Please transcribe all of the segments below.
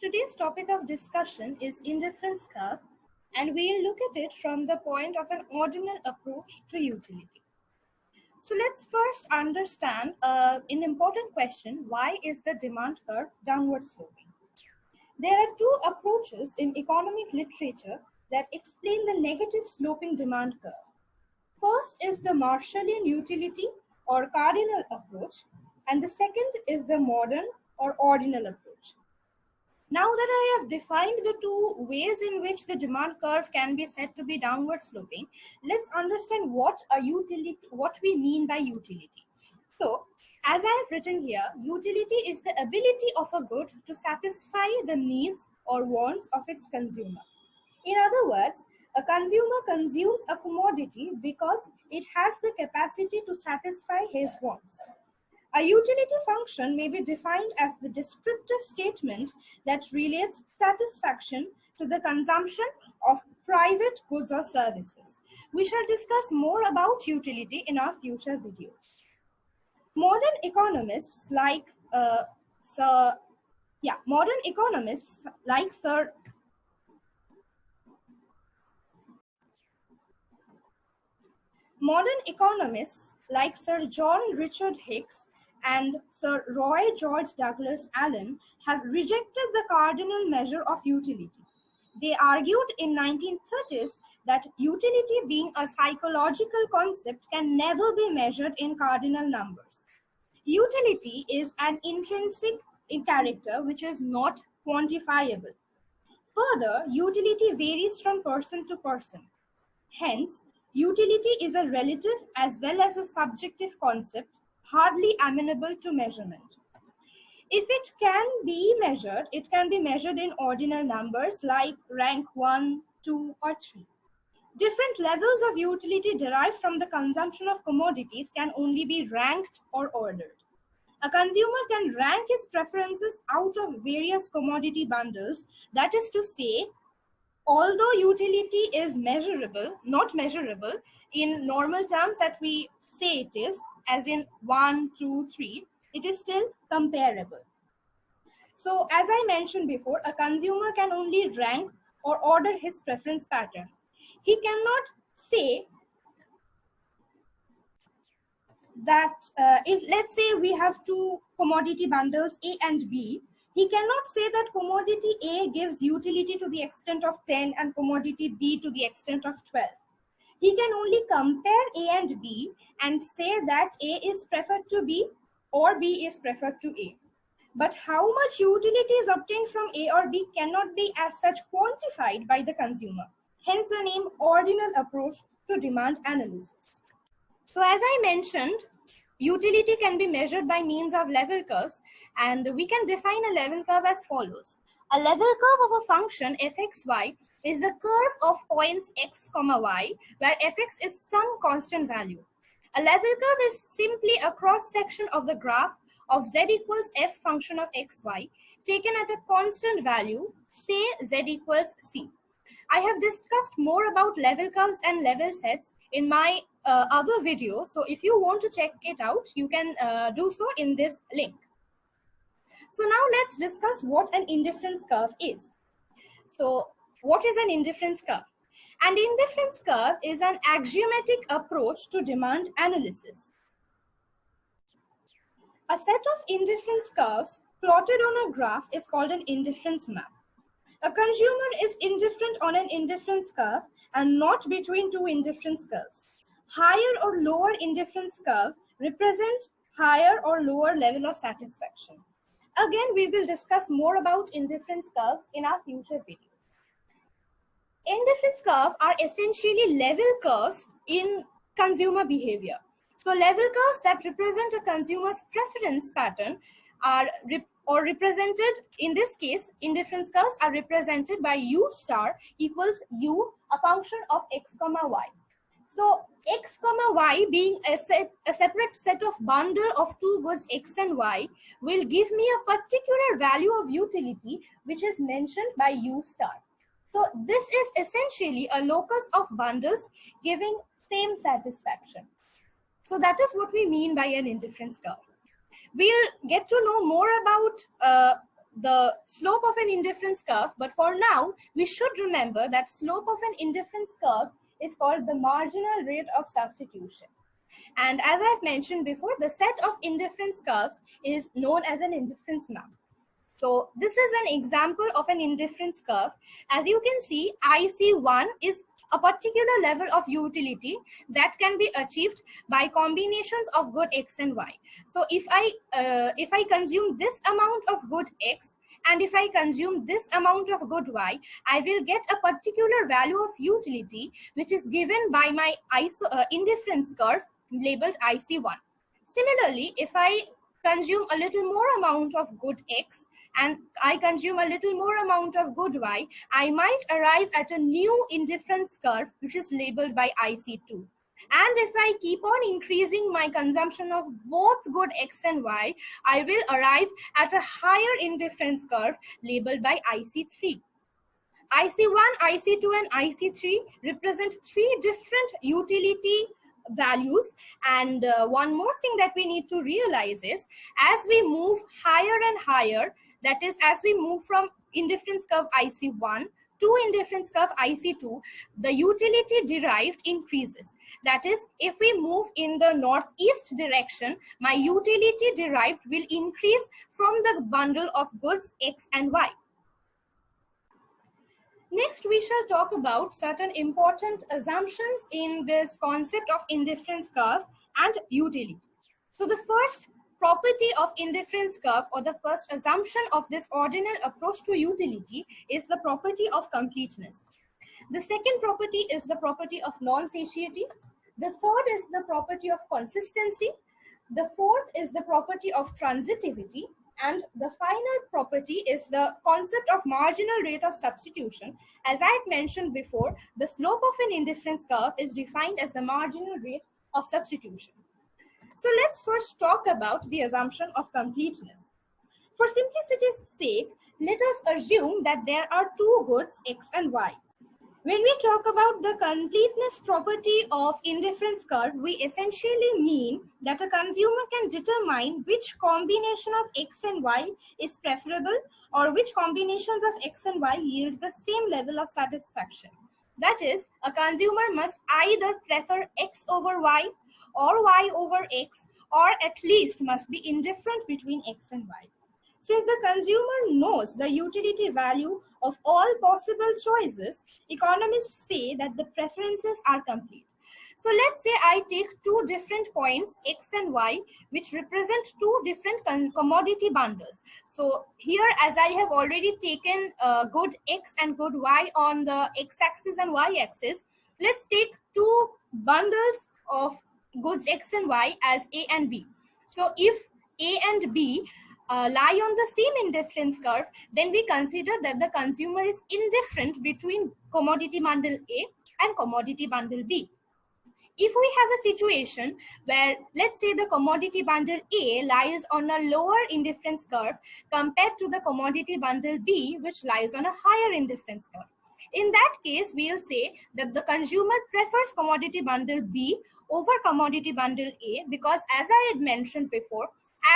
Today's topic of discussion is indifference curve, and we'll look at it from the point of an ordinal approach to utility. So let's first understand an important question: why is the demand curve downward sloping? There are two approaches in economic literature that explain the negative sloping demand curve. First is the Marshallian utility or cardinal approach, and the second is the modern or ordinal approach. Now that I have defined the two ways in which the demand curve can be said to be downward sloping, let's understand what we mean by utility. So, as I have written here, utility is the ability of a good to satisfy the needs or wants of its consumer. In other words, a consumer consumes a commodity because it has the capacity to satisfy his wants. A utility function may be defined as the descriptive statement that relates satisfaction to the consumption of private goods or services. We shall discuss more about utility in our future videos. Modern economists like Sir John Richard Hicks and Sir Roy George Douglas Allen have rejected the cardinal measure of utility. They argued in 1930s that utility, being a psychological concept, can never be measured in cardinal numbers. Utility is an intrinsic character which is not quantifiable. Further, utility varies from person to person. Hence, utility is a relative as well as a subjective concept, hardly amenable to measurement. If it can be measured, it can be measured in ordinal numbers like rank 1, 2, or 3. Different levels of utility derived from the consumption of commodities can only be ranked or ordered. A consumer can rank his preferences out of various commodity bundles. That is to say, although utility is not measurable in normal terms that we say it is, as in 1, 2, 3, it is still comparable. So as I mentioned before, a consumer can only rank or order his preference pattern. He cannot say that if, let's say, we have two commodity bundles A and B, he cannot say that commodity A gives utility to the extent of 10 and commodity B to the extent of 12. He can only compare A and B and say that A is preferred to B or B is preferred to A. But how much utility is obtained from A or B cannot be as such quantified by the consumer. Hence the name ordinal approach to demand analysis. So as I mentioned, utility can be measured by means of level curves, and we can define a level curve as follows. A level curve of a function fxy is the curve of points x, y, where fx is some constant value. A level curve is simply a cross section of the graph of z equals f function of xy taken at a constant value, say z equals c. I have discussed more about level curves and level sets in my other video, so if you want to check it out, you can do so in this link. So now let's discuss what an indifference curve is. So what is an indifference curve? An indifference curve is an axiomatic approach to demand analysis. A set of indifference curves plotted on a graph is called an indifference map. A consumer is indifferent on an indifference curve and not between two indifference curves. Higher or lower indifference curve represent higher or lower level of satisfaction. Again, we will discuss more about indifference curves in our future videos. Indifference curves are essentially level curves in consumer behavior. So level curves that represent a consumer's preference pattern are represented, in this case, indifference curves are represented by u star equals u, a function of x comma y. So x comma y being a separate set of bundle of two goods x and y will give me a particular value of utility which is mentioned by u star. So this is essentially a locus of bundles giving same satisfaction. So that is what we mean by an indifference curve. We'll get to know more about the slope of an indifference curve, but for now, we should remember that slope of an indifference curve is called the marginal rate of substitution. And as I've mentioned before, the set of indifference curves is known as an indifference map. So this is an example of an indifference curve. As you can see, IC1 is a particular level of utility that can be achieved by combinations of good x and y. So if I consume this amount of good x and if I consume this amount of good y, I will get a particular value of utility which is given by my indifference curve labeled IC1. Similarly, if I consume a little more amount of good x and I consume a little more amount of good y, I might arrive at a new indifference curve which is labeled by IC2. And if I keep on increasing my consumption of both good x and y, I will arrive at a higher indifference curve labeled by IC3. IC1, IC2 and IC3 represent three different utility values, and one more thing that we need to realize is as we move higher and higher, that is as we move from indifference curve IC1 to indifference curve IC2, the utility derived increases. That is, if we move in the northeast direction, my utility derived will increase from the bundle of goods x and y. Next, we shall talk about certain important assumptions in this concept of indifference curve and utility. So the first property of indifference curve, or the first assumption of this ordinal approach to utility, is the property of completeness. The second property is the property of non-satiety. The third is the property of consistency. The fourth is the property of transitivity. And the final property is the concept of marginal rate of substitution. As I mentioned before, the slope of an indifference curve is defined as the marginal rate of substitution. So let's first talk about the assumption of completeness. For simplicity's sake, let us assume that there are two goods x and y. When we talk about the completeness property of indifference curve, we essentially mean that a consumer can determine which combination of x and y is preferable, or which combinations of x and y yield the same level of satisfaction. That is, a consumer must either prefer x over y or y over x, or at least must be indifferent between x and y. Since the consumer knows the utility value of all possible choices, economists say that the preferences are complete. So let's say I take two different points, x and y, which represent two different commodity bundles. So here, as I have already taken good x and good y on the x-axis and y-axis, let's take two bundles of goods x and y as A and B. So if A and B lie on the same indifference curve, then we consider that the consumer is indifferent between commodity bundle A and commodity bundle B. If we have a situation where, let's say, the commodity bundle A lies on a lower indifference curve compared to the commodity bundle B, which lies on a higher indifference curve, in that case, we'll say that the consumer prefers commodity bundle B over commodity bundle A, because as I had mentioned before,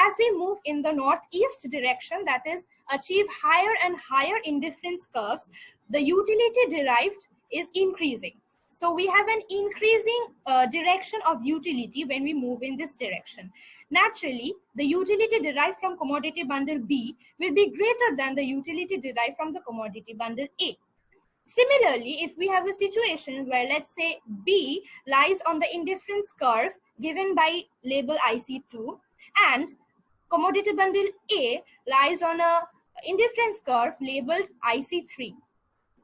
as we move in the northeast direction, that is, achieve higher and higher indifference curves, the utility derived is increasing. So we have an increasing direction of utility when we move in this direction. Naturally, the utility derived from commodity bundle B will be greater than the utility derived from the commodity bundle A. Similarly, if we have a situation where, let's say, B lies on the indifference curve given by label IC2 and commodity bundle A lies on a indifference curve labeled IC3.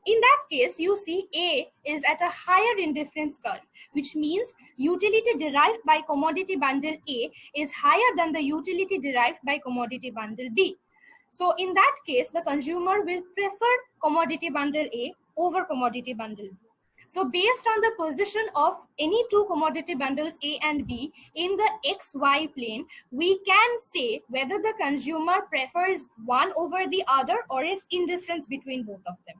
In that case, you see A is at a higher indifference curve, which means utility derived by commodity bundle A is higher than the utility derived by commodity bundle B. So in that case, the consumer will prefer commodity bundle A over commodity bundle B. So based on the position of any two commodity bundles A and B in the XY plane, we can say whether the consumer prefers one over the other or is indifference between both of them.